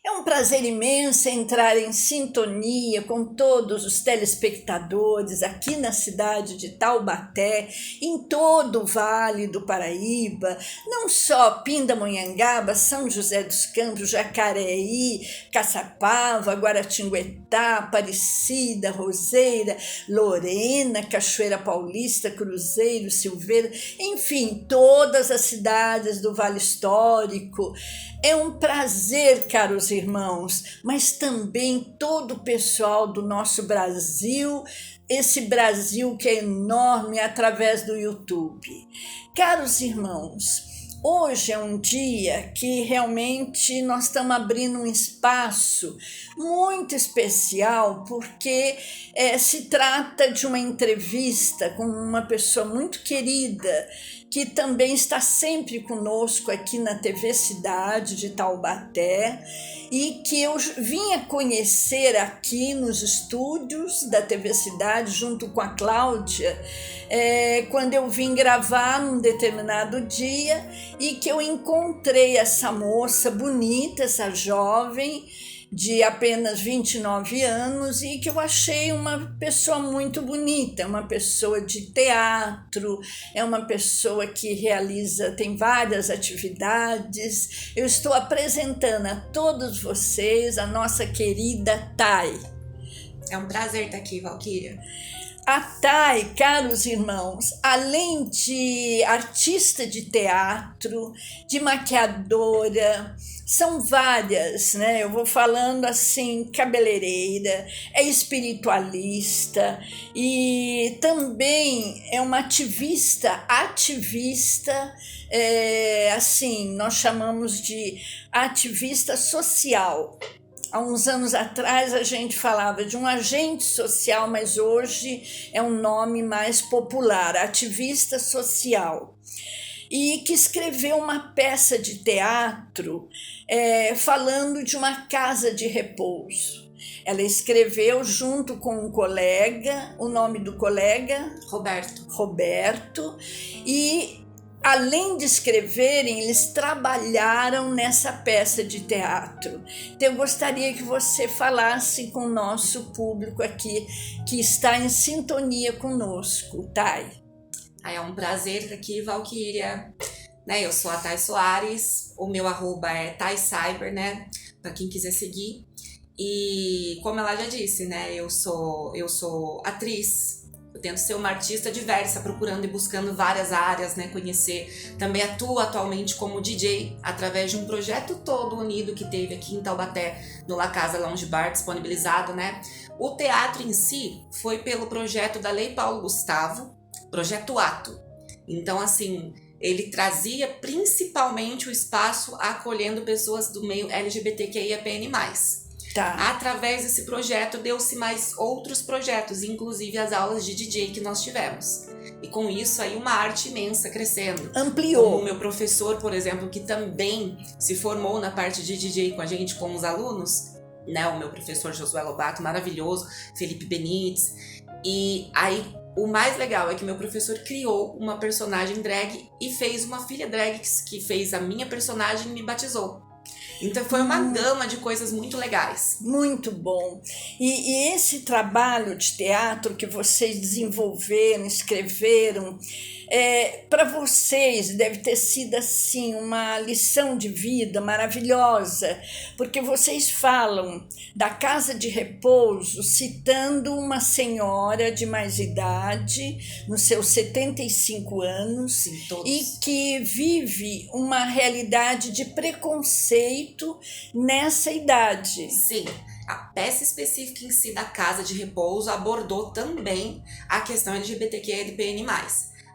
É um prazer imenso entrar em sintonia com todos os telespectadores aqui na cidade de Taubaté, em todo o Vale do Paraíba, não só Pindamonhangaba, São José dos Campos, Jacareí, Caçapava, Guaratinguetá, Aparecida, Roseira, Lorena, Cachoeira Paulista, Cruzeiro, Silveira, enfim, todas as cidades do Vale Histórico. É um prazer, caros irmãos, mas também todo o pessoal do nosso Brasil, esse Brasil que é enorme através do YouTube. Caros irmãos, hoje é um dia que realmente nós estamos abrindo um espaço muito especial, porque se trata de uma entrevista com uma pessoa muito querida, que também está sempre conosco aqui na TV Cidade de Taubaté e que eu vinha conhecer aqui nos estúdios da TV Cidade junto com a Cláudia, quando eu vim gravar num determinado dia e que eu encontrei essa moça bonita, essa jovem, de apenas 29 anos e que eu achei uma pessoa muito bonita, uma pessoa de teatro, é uma pessoa que tem várias atividades. Eu estou apresentando a todos vocês a nossa querida Thay. É um prazer estar aqui, Valquíria. A Thay, caros irmãos, além de artista de teatro, de maquiadora, são várias, né? Eu vou falando assim, cabeleireira, é espiritualista e também é uma ativista, assim, nós chamamos de ativista social. Há uns anos atrás a gente falava de um agente social, mas hoje é um nome mais popular, ativista social. E que escreveu uma peça de teatro falando de uma casa de repouso. Ela escreveu junto com um colega, o nome do colega? Roberto. E além de escreverem, eles trabalharam nessa peça de teatro. Então eu gostaria que você falasse com o nosso público aqui, que está em sintonia conosco, Thay. É um prazer estar aqui, Valquíria. Eu sou a Thay Soares, o meu arroba é ThayCyber, né? Para quem quiser seguir. E como ela já disse, né? Eu sou atriz. Eu tento ser uma artista diversa, procurando e buscando várias áreas, né? Conhecer. Também atuo atualmente como DJ, através de um projeto todo unido que teve aqui em Taubaté, no La Casa Lounge Bar, disponibilizado, né? O teatro em si foi pelo projeto da Lei Paulo Gustavo, Projeto Ato. Então, assim, ele trazia principalmente o espaço acolhendo pessoas do meio LGBTQIAPN+. Tá. Através desse projeto, deu-se mais outros projetos, inclusive as aulas de DJ que nós tivemos. E com isso, aí uma arte imensa crescendo. Ampliou. Como o meu professor, por exemplo, que também se formou na parte de DJ com a gente, com os alunos, né? O meu professor Josué Lobato, maravilhoso, Felipe Benites. E aí, o mais legal é que meu professor criou uma personagem drag e fez uma filha drag que fez a minha personagem e me batizou. Então foi uma gama de coisas muito legais. Muito bom. E esse trabalho de teatro que vocês desenvolveram, escreveram, para vocês deve ter sido assim uma lição de vida maravilhosa, porque vocês falam da casa de repouso citando uma senhora de mais idade, nos seus 75 anos, sim, e que vive uma realidade de preconceito nessa idade. Sim. A peça específica em si da casa de repouso abordou também a questão LGBTQIAPN+.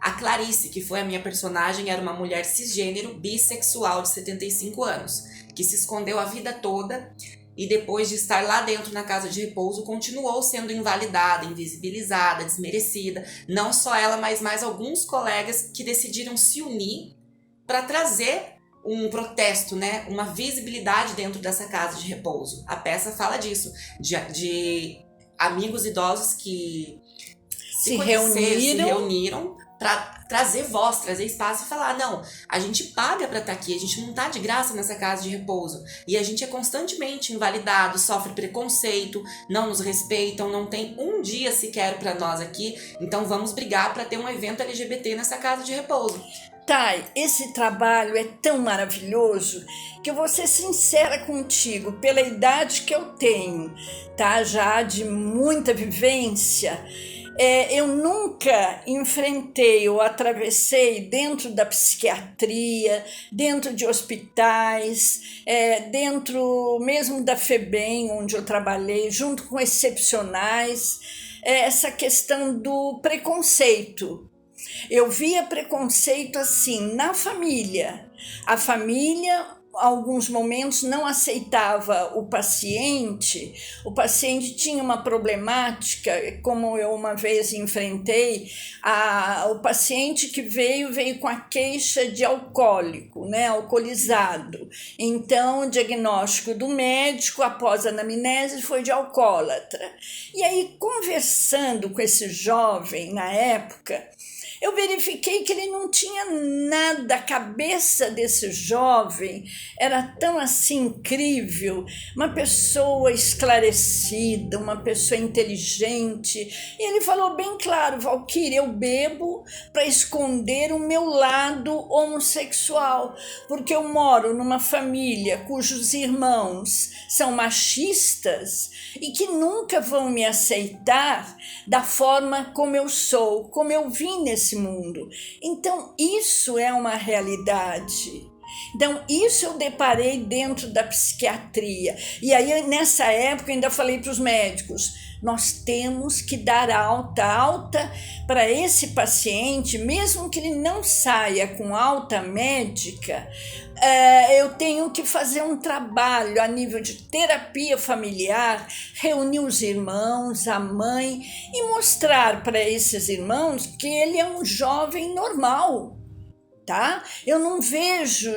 A Clarice, que foi a minha personagem, era uma mulher cisgênero, bissexual de 75 anos, que se escondeu a vida toda e depois de estar lá dentro na casa de repouso, continuou sendo invalidada, invisibilizada, desmerecida. Não só ela, mas mais alguns colegas que decidiram se unir para trazer um protesto, né? Uma visibilidade dentro dessa casa de repouso. A peça fala disso, de amigos idosos que se reuniram para trazer voz, trazer espaço e falar, não, a gente paga para estar aqui, a gente não tá de graça nessa casa de repouso, e a gente é constantemente invalidado, sofre preconceito, não nos respeitam, não tem um dia sequer para nós aqui, então vamos brigar para ter um evento LGBT nessa casa de repouso. Thay, esse trabalho é tão maravilhoso que eu vou ser sincera contigo, pela idade que eu tenho, tá? Já de muita vivência, eu nunca enfrentei ou atravessei dentro da psiquiatria, dentro de hospitais, dentro mesmo da FEBEM, onde eu trabalhei, junto com excepcionais, essa questão do preconceito. Eu via preconceito assim na família. A família, alguns momentos, não aceitava o paciente tinha uma problemática, como eu uma vez enfrentei, o paciente que veio com a queixa de alcoólico, né, alcoolizado. Então, o diagnóstico do médico, após a anamnese, foi de alcoólatra. E aí, conversando com esse jovem na época, eu verifiquei que ele não tinha nada, a cabeça desse jovem era tão assim incrível, uma pessoa esclarecida, uma pessoa inteligente. E ele falou bem claro, Valquíria, eu bebo para esconder o meu lado homossexual, porque eu moro numa família cujos irmãos são machistas e que nunca vão me aceitar da forma como eu sou, como eu vim nesse mundo. Então, isso é uma realidade. Então, isso eu deparei dentro da psiquiatria. E aí, nessa época, ainda falei para os médicos, nós temos que dar alta para esse paciente, mesmo que ele não saia com alta médica, eu tenho que fazer um trabalho a nível de terapia familiar, reunir os irmãos, a mãe e mostrar para esses irmãos que ele é um jovem normal. Tá? Eu não vejo,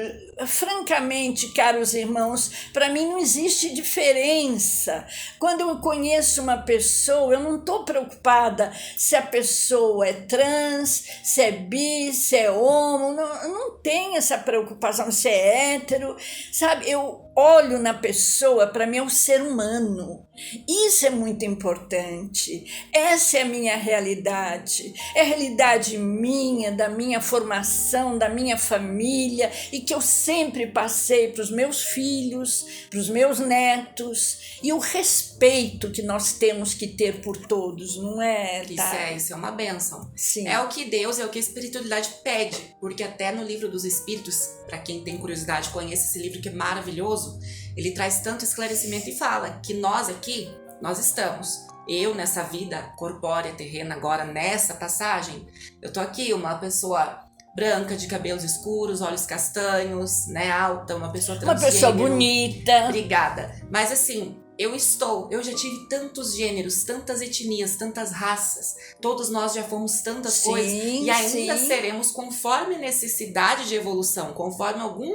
francamente, caros irmãos, para mim não existe diferença. Quando eu conheço uma pessoa, eu não estou preocupada se a pessoa é trans, se é bi, se é homo, não tenho essa preocupação, se é hétero, sabe? Eu olho na pessoa, para mim é um ser humano. Isso é muito importante. Essa é a minha realidade. É a realidade minha, da minha formação, da minha família, e que eu sempre passei para os meus filhos, para os meus netos, e o respeito que nós temos que ter por todos, não é? Tá? Isso é uma bênção. Sim. É o que Deus, é o que a espiritualidade pede, porque até no livro dos Espíritos, para quem tem curiosidade, conhece esse livro que é maravilhoso, ele traz tanto esclarecimento e fala que nós aqui, nós estamos. Eu nessa vida corpórea, terrena, agora nessa passagem, eu tô aqui, uma pessoa branca, de cabelos escuros, olhos castanhos, né, alta, uma pessoa transgênero. Uma pessoa bonita. Obrigada. Mas assim, eu já tive tantos gêneros, tantas etnias, tantas raças, todos nós já fomos tantas coisas, e ainda seremos conforme necessidade de evolução, conforme algum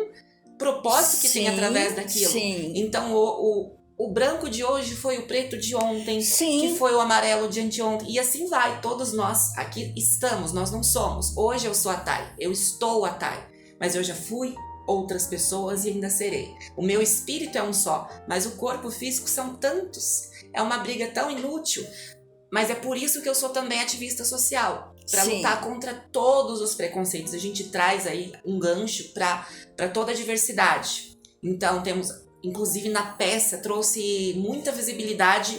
propósito que tem através daquilo. Sim. Então, o branco de hoje foi o preto de ontem, que foi o amarelo de anteontem, e assim vai. Todos nós aqui estamos, nós não somos. Hoje eu sou a Thay, eu estou a Thay, mas eu já fui outras pessoas e ainda serei. O meu espírito é um só, mas o corpo físico são tantos. É uma briga tão inútil, mas é por isso que eu sou também ativista social, para lutar contra todos os preconceitos. A gente traz aí um gancho para toda a diversidade. Então temos, inclusive na peça, trouxe muita visibilidade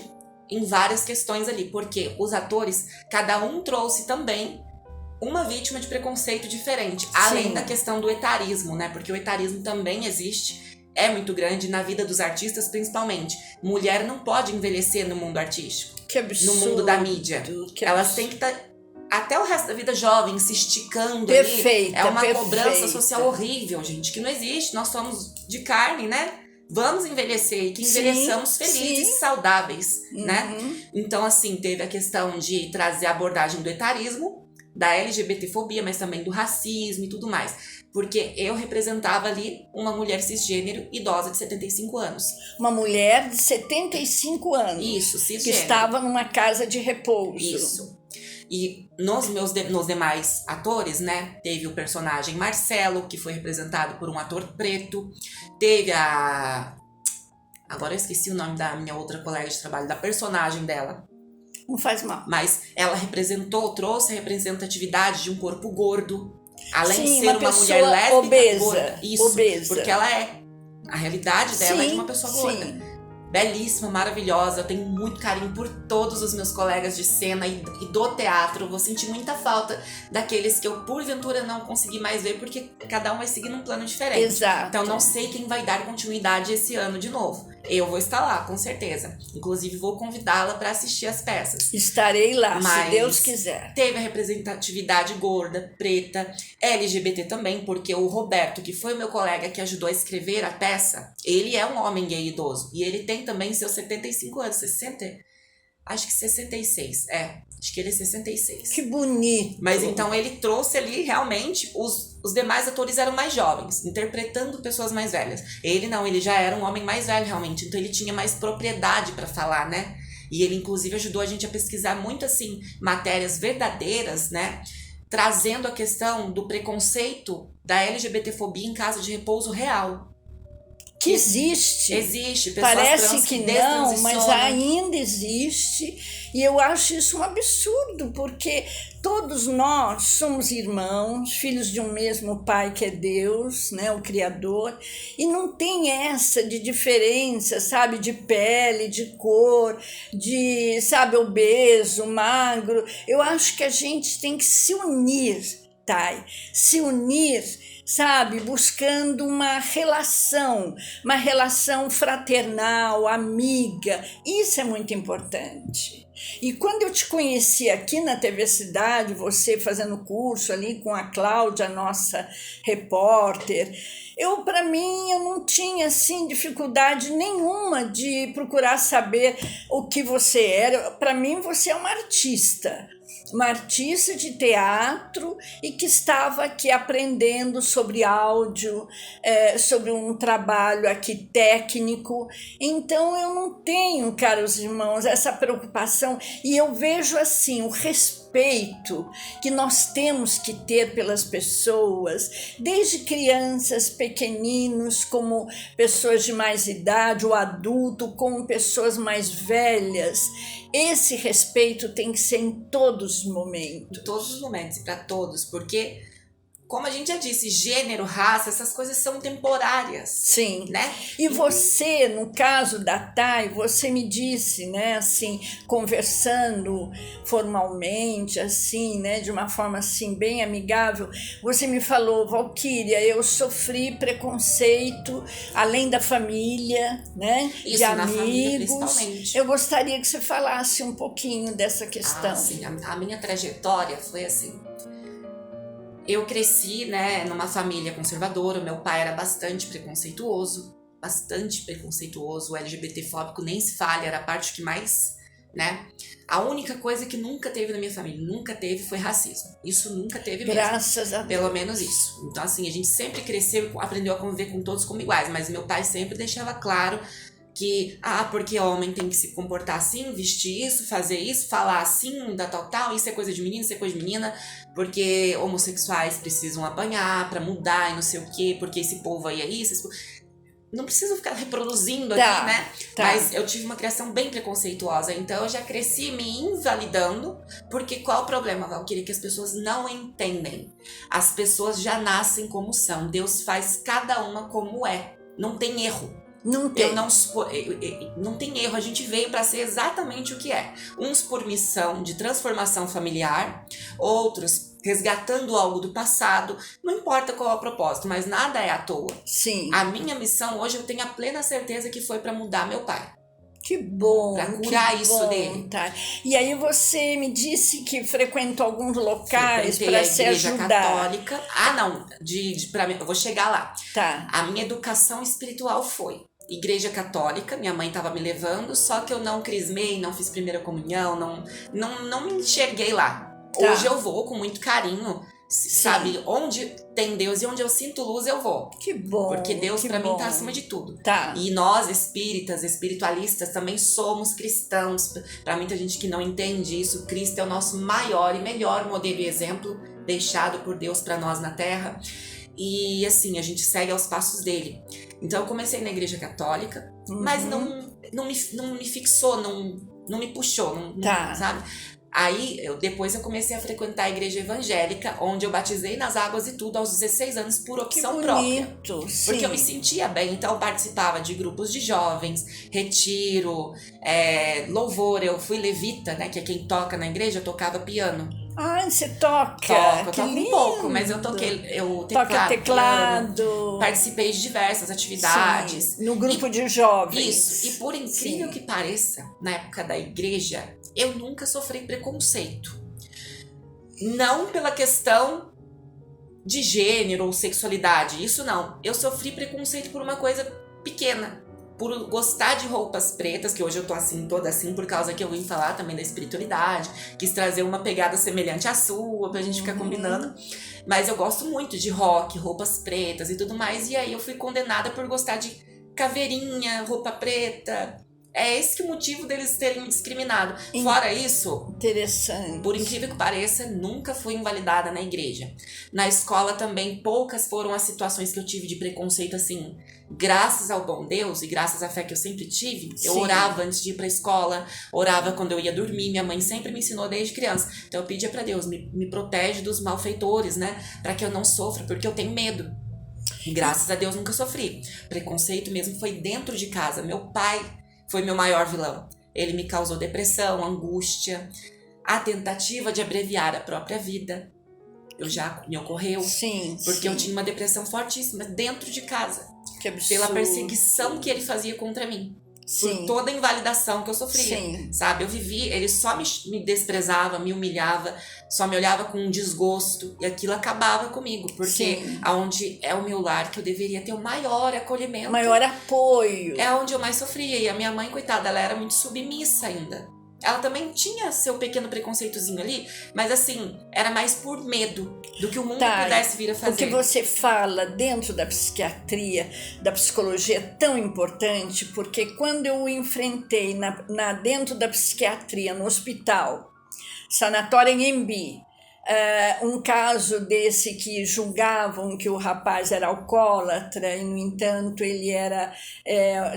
em várias questões ali, porque os atores, cada um trouxe também uma vítima de preconceito diferente, além da questão do etarismo, né? Porque o etarismo também existe, é muito grande na vida dos artistas, principalmente. Mulher não pode envelhecer no mundo artístico, que absurdo, no mundo da mídia. Elas têm que estar até o resto da vida jovem, se esticando perfeita, ali. É uma cobrança social horrível, gente, que não existe. Nós somos de carne, né? vamos envelhecer e que envelheçamos felizes e saudáveis, né? Então, assim, teve a questão de trazer a abordagem do etarismo, da LGBTfobia, mas também do racismo e tudo mais. Porque eu representava ali uma mulher cisgênero idosa de 75 anos. Uma mulher de 75 anos. Isso, que cisgênero. estava numa casa de repouso. Isso. E nos demais atores, né, teve o personagem Marcelo, que foi representado por um ator preto. Teve agora eu esqueci o nome da minha outra colega de trabalho, da personagem dela. Não faz mal. Mas ela trouxe a representatividade de um corpo gordo. Além Sim, de ser uma mulher lésbica, obesa, gorda. Isso, obesa. porque ela é. A realidade dela é de uma pessoa gorda. Sim. Belíssima, maravilhosa. Eu tenho muito carinho por todos os meus colegas de cena e do teatro. Vou sentir muita falta daqueles que eu, porventura, não consegui mais ver, porque cada um vai seguir num plano diferente. Exato. Então, não sei quem vai dar continuidade esse ano de novo. Eu vou estar lá, com certeza. Inclusive, vou convidá-la para assistir as peças. Estarei lá, Mas se Deus quiser. Teve a representatividade gorda, preta, LGBT também, porque o Roberto, que foi o meu colega que ajudou a escrever a peça, ele é um homem gay idoso. E ele tem também seus 75 anos, 60? Acho que 66, acho que ele é 66. Que bonito. Mas então ele trouxe ali realmente, os demais atores eram mais jovens, interpretando pessoas mais velhas. Ele não, ele já era um homem mais velho realmente, então ele tinha mais propriedade para falar, né? E ele inclusive ajudou a gente a pesquisar muito assim, matérias verdadeiras, né? Trazendo a questão do preconceito da LGBTfobia em casa de repouso real. Que existe. Existe, pessoas Parece trans que não, destransicionam. mas ainda existe. E eu acho isso um absurdo, porque todos nós somos irmãos, filhos de um mesmo pai que é Deus, né, o Criador, e não tem essa de diferença, sabe, de pele, de cor, de, sabe, obeso, magro. Eu acho que a gente tem que se unir, Thay, se unir, sabe, buscando uma relação fraternal, amiga. Isso é muito importante. E quando eu te conheci aqui na TV Cidade, você fazendo curso ali com a Cláudia, nossa repórter, para mim, eu não tinha assim dificuldade nenhuma de procurar saber o que você era. Para mim, você é uma artista de teatro e que estava aqui aprendendo sobre áudio, sobre um trabalho aqui técnico. Então eu não tenho, caros irmãos, essa preocupação, e eu vejo assim o respeito que nós temos que ter pelas pessoas, desde crianças, pequeninos, como pessoas de mais idade, o adulto, como pessoas mais velhas. Esse respeito tem que ser em todos os momentos. Em todos os momentos, e para todos, porque, como a gente já disse, gênero, raça, essas coisas são temporárias. Sim. Né? E você, no caso da Thay, você me disse, né, assim, conversando formalmente, assim, né, de uma forma assim bem amigável, você me falou: Valquíria, eu sofri preconceito além da família, né, isso, de na família, amigos. principalmente. Eu gostaria que você falasse um pouquinho dessa questão. Sim, a minha trajetória foi assim. Eu cresci, né, numa família conservadora. Meu pai era bastante preconceituoso, o LGBTfóbico nem se fala, era a parte que mais, né? A única coisa que nunca teve na minha família, foi racismo. Isso nunca teve mesmo. Graças a Deus. Pelo menos isso. Então, assim, a gente sempre cresceu e aprendeu a conviver com todos como iguais, mas meu pai sempre deixava claro que, porque homem tem que se comportar assim, vestir isso, fazer isso, falar assim, da tal, isso é coisa de menino, isso é coisa de menina, porque homossexuais precisam apanhar pra mudar e não sei o quê, porque esse povo aí é isso. Não preciso ficar reproduzindo aqui, né? Tá. Mas eu tive uma criação bem preconceituosa, então eu já cresci me invalidando, porque qual o problema, Valquíria? Que as pessoas não entendem. As pessoas já nascem como são, Deus faz cada uma como é, não tem erro. Não tem. Não tem erro, a gente veio para ser exatamente o que é. Uns por missão de transformação familiar, outros resgatando algo do passado, não importa qual é o propósito, mas nada é à toa. Sim. A minha missão hoje, eu tenho a plena certeza que foi para mudar meu pai. Que bom. Pra curar isso dele. Tá. E aí você me disse que frequentou alguns locais para se Igreja ajudar. Católica. Não, pra mim, eu vou chegar lá. Tá. A minha educação espiritual foi. igreja católica, minha mãe estava me levando, só que eu não crismei, não fiz primeira comunhão, não me enxerguei lá. Tá. Hoje eu vou com muito carinho, sabe? Onde tem Deus e onde eu sinto luz, eu vou. Que bom. Porque Deus que pra bom. mim tá acima de tudo. Tá. E nós, espíritas, espiritualistas, também somos cristãos. Pra muita gente que não entende isso, Cristo é o nosso maior e melhor modelo e exemplo deixado por Deus pra nós na Terra. E assim, a gente segue aos passos dele. Então eu comecei na igreja católica, mas não me fixou, não me puxou, Tá. sabe? Aí, depois eu comecei a frequentar a igreja evangélica, onde eu batizei nas águas e tudo aos 16 anos por opção própria. Sim. Porque eu me sentia bem, então eu participava de grupos de jovens, retiro, louvor. Eu fui levita, né, que é quem toca na igreja, eu tocava piano. Ah, você toca? Toco um pouco, mas eu toquei Toca teclado. Piano, participei de diversas atividades. Sim, no grupo de jovens. Isso, e por incrível que pareça, na época da igreja, eu nunca sofri preconceito. Não pela questão de gênero ou sexualidade, isso não. Eu sofri preconceito por uma coisa pequena. Por gostar de roupas pretas, que hoje eu tô assim, toda assim, por causa que eu vim falar também da espiritualidade, quis trazer uma pegada semelhante à sua, pra gente ficar combinando. Mas eu gosto muito de rock, roupas pretas e tudo mais, e aí eu fui condenada por gostar de caveirinha, roupa preta. É esse que o motivo deles terem me discriminado. Fora isso, interessante. Por incrível que pareça, nunca fui invalidada na igreja. Na escola também, poucas foram as situações que eu tive de preconceito, assim. Graças ao bom Deus e graças à fé que eu sempre tive, eu orava antes de ir pra escola, orava quando eu ia dormir. Minha mãe sempre me ensinou desde criança. Então eu pedia pra Deus, me protege dos malfeitores, né? Pra que eu não sofra, porque eu tenho medo. E graças a Deus nunca sofri. Preconceito mesmo foi dentro de casa. Meu pai foi meu maior vilão. Ele me causou depressão, angústia, a tentativa de abreviar a própria vida. Já me ocorreu. Sim, porque eu tinha uma depressão fortíssima dentro de casa. Que absurdo. Pela perseguição que ele fazia contra mim. Sim. Por toda a invalidação que eu sofria. Sim. Sabe? Eu vivi, ele só me desprezava, me humilhava, só me olhava com um desgosto. E aquilo acabava comigo. Porque aonde é o meu lar, que eu deveria ter o maior acolhimento. Maior apoio. É onde eu mais sofria. E a minha mãe, coitada, ela era muito submissa ainda. Ela também tinha seu pequeno preconceitozinho ali, mas assim, era mais por medo do que o mundo pudesse vir a fazer. O que você fala dentro da psiquiatria, da psicologia é tão importante, porque quando eu enfrentei dentro da psiquiatria, no hospital, sanatório em Embi, um caso desse que julgavam que o rapaz era alcoólatra e, no entanto, ele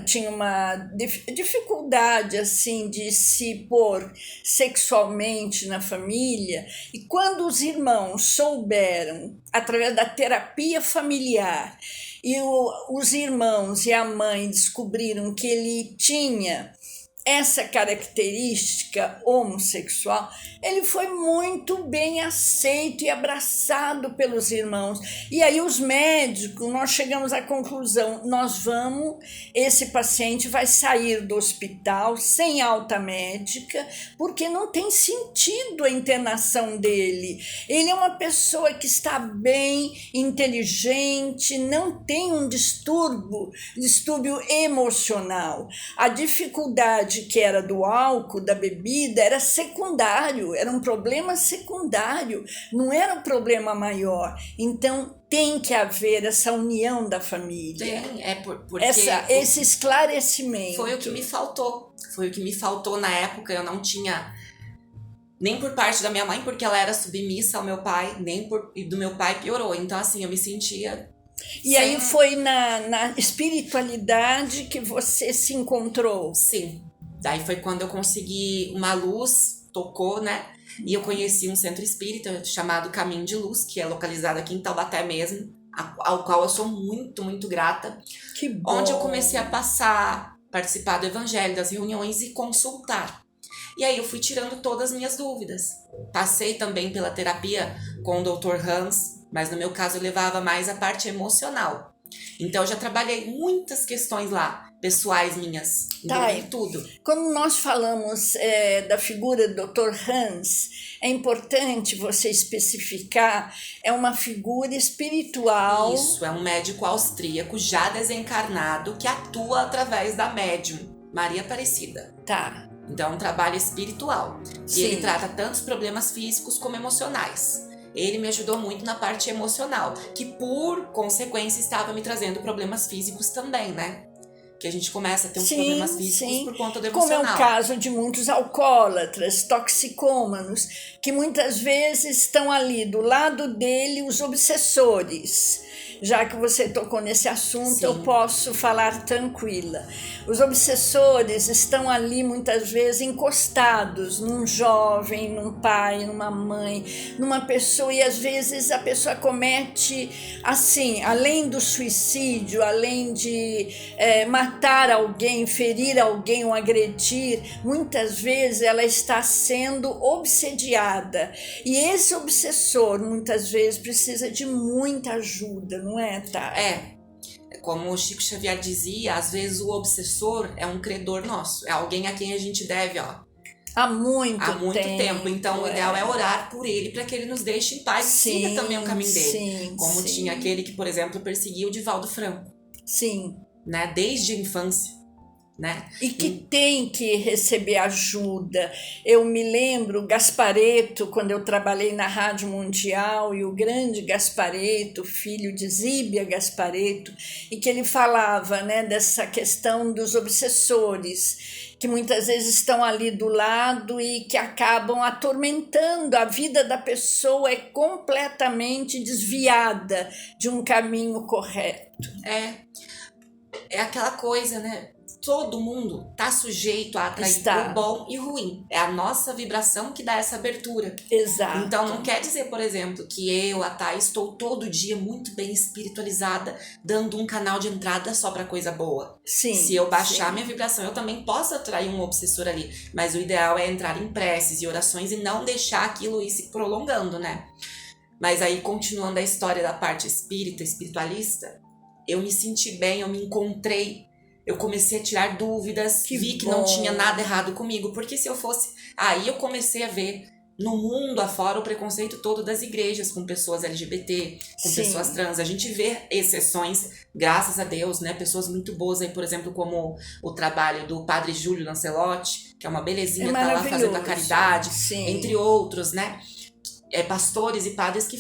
tinha uma dificuldade assim, de se pôr sexualmente na família. E quando os irmãos souberam, através da terapia familiar, e os irmãos e a mãe descobriram que ele tinha essa característica homossexual, ele foi muito bem aceito e abraçado pelos irmãos. E aí os médicos, nós chegamos à conclusão, esse paciente vai sair do hospital sem alta médica, porque não tem sentido a internação dele. Ele é uma pessoa que está bem, inteligente, não tem um distúrbio emocional. A dificuldade que era do álcool, da bebida, era secundário, era um problema secundário, não era um problema maior. Então, tem que haver essa união da família. Tem, porque esse esclarecimento. Foi o que me faltou. Foi o que me faltou na época. Eu não tinha, nem por parte da minha mãe, porque ela era submissa ao meu pai, e do meu pai piorou. Então, assim, eu me sentia... E aí foi na espiritualidade que você se encontrou? Sim. Daí foi quando eu consegui uma luz, tocou, né? E eu conheci um centro espírita chamado Caminho de Luz, que é localizado aqui em Taubaté mesmo, ao qual eu sou muito, muito grata. Que bom! Onde eu comecei a participar do evangelho, das reuniões e consultar. E aí eu fui tirando todas as minhas dúvidas. Passei também pela terapia com o Dr. Hans, mas no meu caso eu levava mais a parte emocional. Então eu já trabalhei muitas questões lá. pessoais minhas, envolve tudo. Quando nós falamos da figura do Dr. Hans, é importante você especificar, é uma figura espiritual. Isso, é um médico austríaco já desencarnado que atua através da médium Maria Aparecida. Tá. Então é um trabalho espiritual. Sim. E ele trata tanto os problemas físicos como emocionais. Ele me ajudou muito na parte emocional, que por consequência estava me trazendo problemas físicos também, né? Que a gente começa a ter uns problemas físicos por conta do emocional. Como é o caso de muitos alcoólatras, toxicômanos, que muitas vezes estão ali do lado dele os obsessores. Já que você tocou nesse assunto, eu posso falar tranquila. Os obsessores estão ali muitas vezes encostados num jovem, num pai, numa mãe, numa pessoa, e às vezes a pessoa comete, assim, além do suicídio, além de matar alguém, ferir alguém ou agredir, muitas vezes ela está sendo obsediada. E esse obsessor, muitas vezes, precisa de muita ajuda, não é, Thay? É. Como o Chico Xavier dizia, às vezes o obsessor é um credor nosso, é alguém a quem a gente deve, há muito tempo. Então o ideal é orar por ele para que ele nos deixe em paz e siga também o caminho dele. Como tinha aquele que, por exemplo, perseguia o Divaldo Franco. Sim. Né? Desde a infância. Né? E que tem que receber ajuda. Eu me lembro, Gasparetto, quando eu trabalhei na Rádio Mundial, e o grande Gasparetto, filho de Zíbia Gasparetto, e que ele falava, né, dessa questão dos obsessores, que muitas vezes estão ali do lado e que acabam atormentando. A vida da pessoa é completamente desviada de um caminho correto. É aquela coisa, né? Todo mundo tá sujeito a atrair o bom e o ruim. É a nossa vibração que dá essa abertura. Exato. Então não quer dizer, por exemplo, que eu, a Thay, estou todo dia muito bem espiritualizada, dando um canal de entrada só pra coisa boa. Sim. Se eu baixar minha vibração, eu também posso atrair um obsessor ali. Mas o ideal é entrar em preces e orações e não deixar aquilo ir se prolongando, né? Mas aí, continuando a história da parte espiritualista, eu me senti bem, eu me encontrei. Eu comecei a tirar dúvidas, vi que não tinha nada errado comigo, porque se eu fosse... Aí eu comecei a ver no mundo afora o preconceito todo das igrejas com pessoas LGBT, com pessoas trans. A gente vê exceções, graças a Deus, né? Pessoas muito boas aí, por exemplo, como o trabalho do padre Júlio Lancelotti, que é uma belezinha, tá lá fazendo a caridade, entre outros, né? Pastores e padres que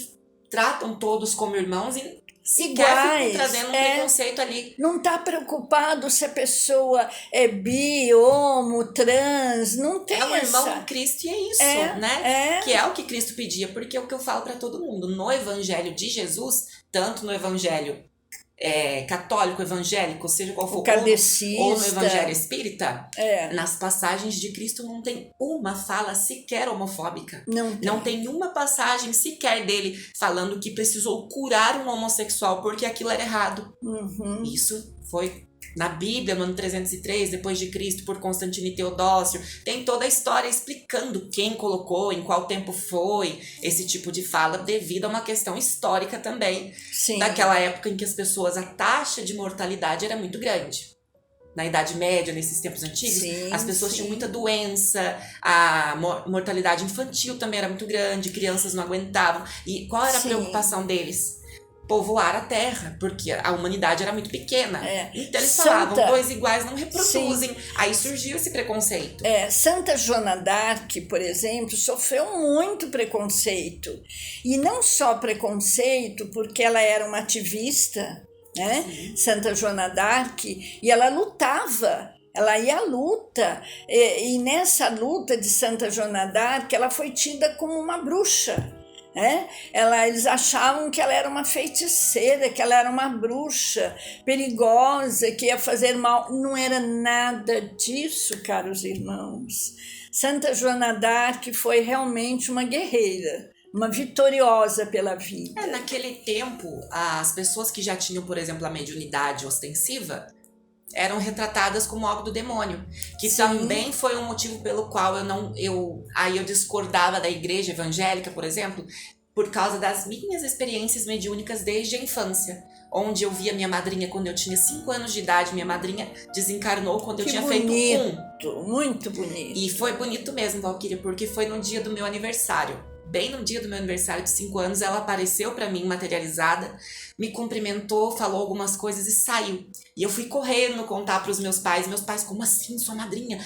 tratam todos como irmãos e sequer ficam trazendo um preconceito ali. Não está preocupado se a pessoa é bi, homo, trans, não tem um irmão em Cristo e é isso, né? Que é o que Cristo pedia, porque é o que eu falo para todo mundo. No Evangelho de Jesus, tanto no Evangelho católico, evangélico, seja qual for, ou no Evangelho espírita, nas passagens de Cristo não tem uma fala sequer homofóbica. Não tem uma passagem sequer dele falando que precisou curar um homossexual porque aquilo era errado. Isso foi na Bíblia, no ano 303 depois de Cristo, por Constantino e Teodósio. Tem toda a história explicando quem colocou, em qual tempo foi esse tipo de fala, devido a uma questão histórica também. Daquela época em que as pessoas, a taxa de mortalidade era muito grande. Na Idade Média, nesses tempos antigos, as pessoas tinham muita doença, a mortalidade infantil também era muito grande, crianças não aguentavam. E qual era a preocupação deles? Povoar a terra, porque a humanidade era muito pequena. Então eles falavam, dois iguais não reproduzem. Aí surgiu esse preconceito. Santa Joana d'Arc, por exemplo, sofreu muito preconceito. E não só preconceito, porque ela era uma ativista, né? Santa Joana d'Arc, e ela lutava. Ela ia à luta. E nessa luta de Santa Joana d'Arc, ela foi tida como uma bruxa. Eles achavam que ela era uma feiticeira, que ela era uma bruxa perigosa, que ia fazer mal. Não era nada disso, caros irmãos. Santa Joana d'Arc foi realmente uma guerreira, uma vitoriosa pela vida. Naquele tempo, as pessoas que já tinham, por exemplo, a mediunidade ostensiva, eram retratadas como algo do demônio, que também foi um motivo pelo qual eu discordava da igreja evangélica, por exemplo, por causa das minhas experiências mediúnicas desde a infância. Onde eu vi a minha madrinha quando eu tinha 5 anos de idade, minha madrinha desencarnou quando eu tinha feito 1. Muito bonito. E foi bonito mesmo, Valquíria, porque foi no dia do meu aniversário. Bem no dia do meu aniversário de 5 anos, ela apareceu pra mim materializada, me cumprimentou, falou algumas coisas e saiu. E eu fui correndo contar pros meus pais. Meus pais, como assim? Sua madrinha,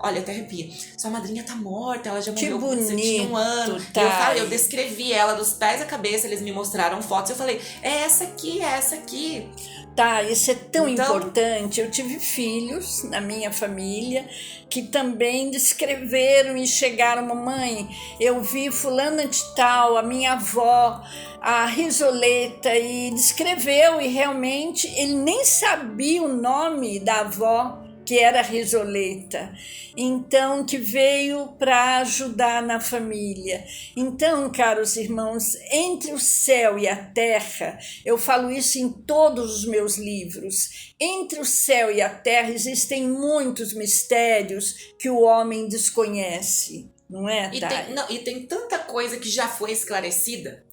olha, até arrepia. Sua madrinha tá morta, ela já morreu quando você tinha 1 ano. Tá. E eu falei, eu descrevi ela dos pés à cabeça, eles me mostraram fotos. Eu falei, é essa aqui. Tá, isso é tão Então, importante. Eu tive filhos na minha família que também descreveram e chegaram, mamãe, eu vi fulana de tal, a minha avó, a Risoleta, e descreveu, e realmente ele nem sabia o nome da avó, que era Risoleta, então que veio para ajudar na família. Então, caros irmãos, entre o céu e a terra, eu falo isso em todos os meus livros, entre o céu e a terra existem muitos mistérios que o homem desconhece, não é, Thay? E tem tanta coisa que já foi esclarecida,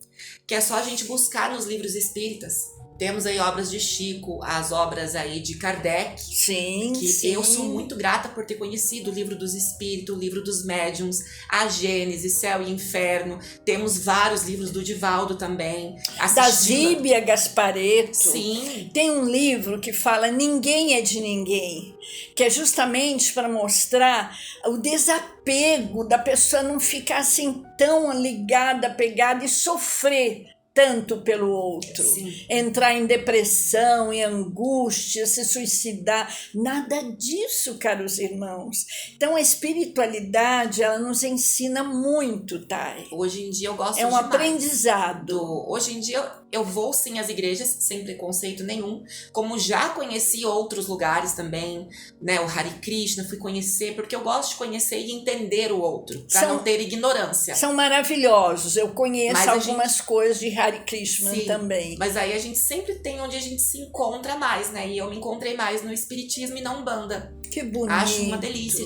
que é só a gente buscar nos livros espíritas. Temos aí obras de Chico, as obras aí de Kardec. Sim, que eu sou muito grata por ter conhecido o livro dos espíritos, o livro dos médiuns, a Gênese, Céu e Inferno. Temos vários livros do Divaldo também. Da Zíbia Gasparetto. Sim. Tem um livro que fala Ninguém é de Ninguém, que é justamente para mostrar o desapego da pessoa não ficar assim tão ligada, pegada e sofrer tanto pelo outro. Sim. Entrar em depressão, em angústia, se suicidar, nada disso, caros irmãos. Então a espiritualidade, ela nos ensina muito, Thay. Hoje em dia eu gosto É um demais aprendizado. Hoje em dia eu vou sim às igrejas, sem preconceito nenhum, como já conheci outros lugares também, né, o Hare Krishna, fui conhecer, porque eu gosto de conhecer e entender o outro, para não ter ignorância. São maravilhosos, eu conheço algumas coisas de Hare Krishna sim, também. Mas aí a gente sempre tem onde a gente se encontra mais, né, e eu me encontrei mais no espiritismo e na Umbanda. Que bonito. Acho uma delícia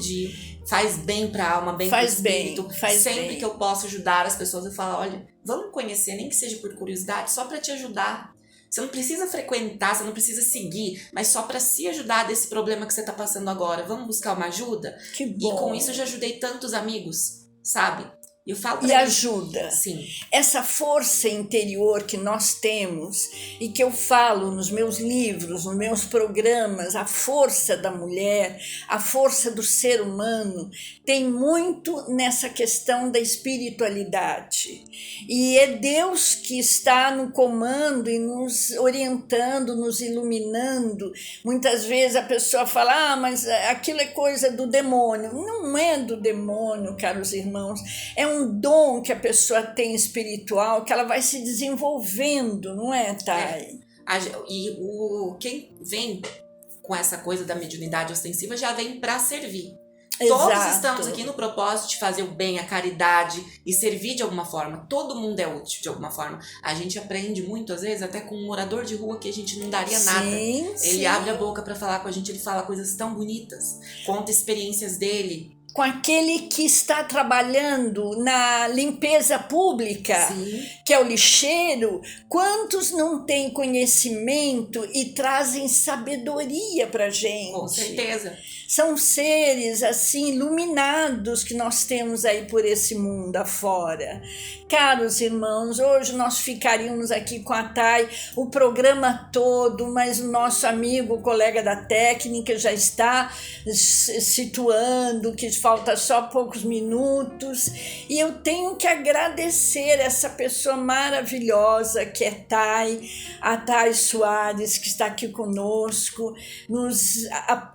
faz bem pra alma, bem pro espírito. Sempre que eu posso ajudar as pessoas, eu falo, olha, vamos conhecer, nem que seja por curiosidade, só pra te ajudar. Você não precisa frequentar, você não precisa seguir, mas só pra se ajudar desse problema que você tá passando agora. Vamos buscar uma ajuda? Que bom. E com isso eu já ajudei tantos amigos, sabe? Eu falo e ajuda. Sim. Essa força interior que nós temos e que eu falo nos meus livros, nos meus programas, a força da mulher, a força do ser humano, tem muito nessa questão da espiritualidade. E é Deus que está no comando e nos orientando, nos iluminando. Muitas vezes a pessoa fala, mas aquilo é coisa do demônio. Não é do demônio, caros irmãos. É um dom que a pessoa tem espiritual, que ela vai se desenvolvendo, não é, Thay? Quem vem com essa coisa da mediunidade ostensiva já vem para servir. Exato. Todos estamos aqui no propósito de fazer o bem, a caridade e servir de alguma forma. Todo mundo é útil de alguma forma. A gente aprende muito, às vezes, até com um morador de rua que a gente não daria nada. Ele abre a boca para falar com a gente, ele fala coisas tão bonitas, conta experiências dele. Com aquele que está trabalhando na limpeza pública, sim, que é o lixeiro, quantos não têm conhecimento e trazem sabedoria para gente? Com certeza. São seres assim iluminados que nós temos aí por esse mundo afora. Caros irmãos, hoje nós ficaríamos aqui com a Thay o programa todo, mas o nosso amigo, o colega da técnica já está situando que falta só poucos minutos, e eu tenho que agradecer essa pessoa maravilhosa que é a Thay Soares, que está aqui conosco, nos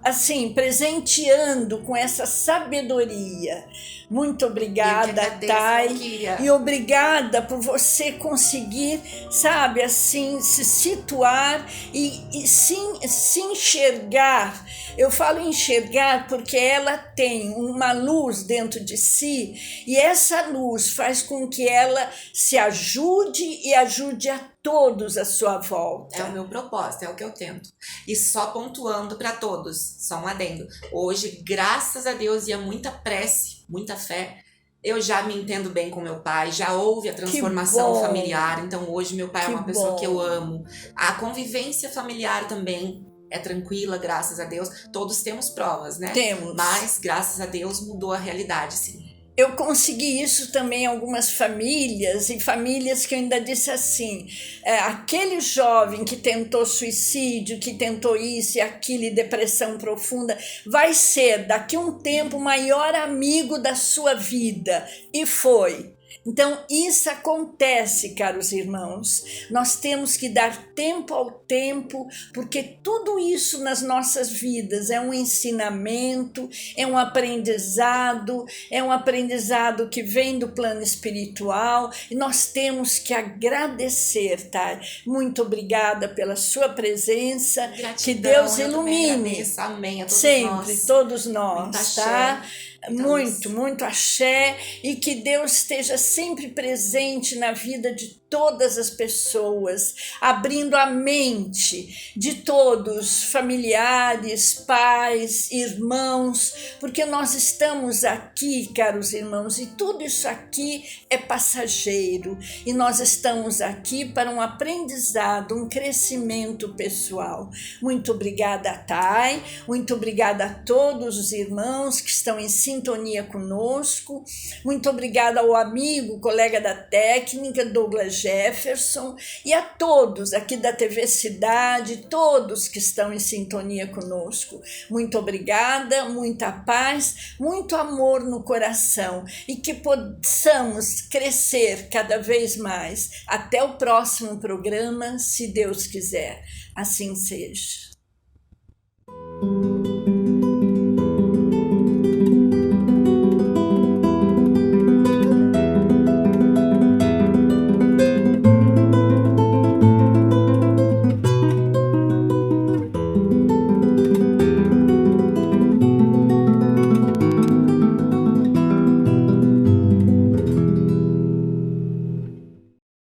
assim presenteando com essa sabedoria. Muito obrigada, Thay, e obrigada por você conseguir, sabe, assim, se situar e se enxergar. Eu falo enxergar porque ela tem uma luz dentro de si e essa luz faz com que ela se ajude e ajude a todos à sua volta. É o meu propósito, é o que eu tento. E só pontuando para todos, só um adendo. Hoje, graças a Deus e a muita prece, muita fé, Eu já me entendo bem com meu pai, já houve a transformação familiar, então hoje meu pai é uma pessoa que eu amo. A convivência familiar também é tranquila, graças a Deus. Todos temos provas, né? Temos. Mas, graças a Deus, mudou a realidade, sim. Eu consegui isso também em algumas famílias, e famílias que eu ainda disse assim, aquele jovem que tentou suicídio, que tentou isso e aquilo, e depressão profunda, vai ser daqui a um tempo o maior amigo da sua vida, e foi. Então, isso acontece, caros irmãos. Nós temos que dar tempo ao tempo, porque tudo isso nas nossas vidas é um ensinamento, é um aprendizado que vem do plano espiritual, e nós temos que agradecer, tá? Muito obrigada pela sua presença. Gratidão, que Deus ilumine. Amém a todos sempre, nós. todos nós, tá? Muito axé, e que Deus esteja sempre presente na vida de todas as pessoas, abrindo a mente de todos, familiares, pais, irmãos, porque nós estamos aqui, caros irmãos, e tudo isso aqui é passageiro, e nós estamos aqui para um aprendizado, um crescimento pessoal. Muito obrigada, Thay, muito obrigada a todos os irmãos que estão em sintonia conosco, muito obrigada ao amigo, colega da técnica, Douglas Jefferson, e a todos aqui da TV Cidade, todos que estão em sintonia conosco. Muito obrigada, muita paz, muito amor no coração, e que possamos crescer cada vez mais. Até o próximo programa, se Deus quiser. Assim seja.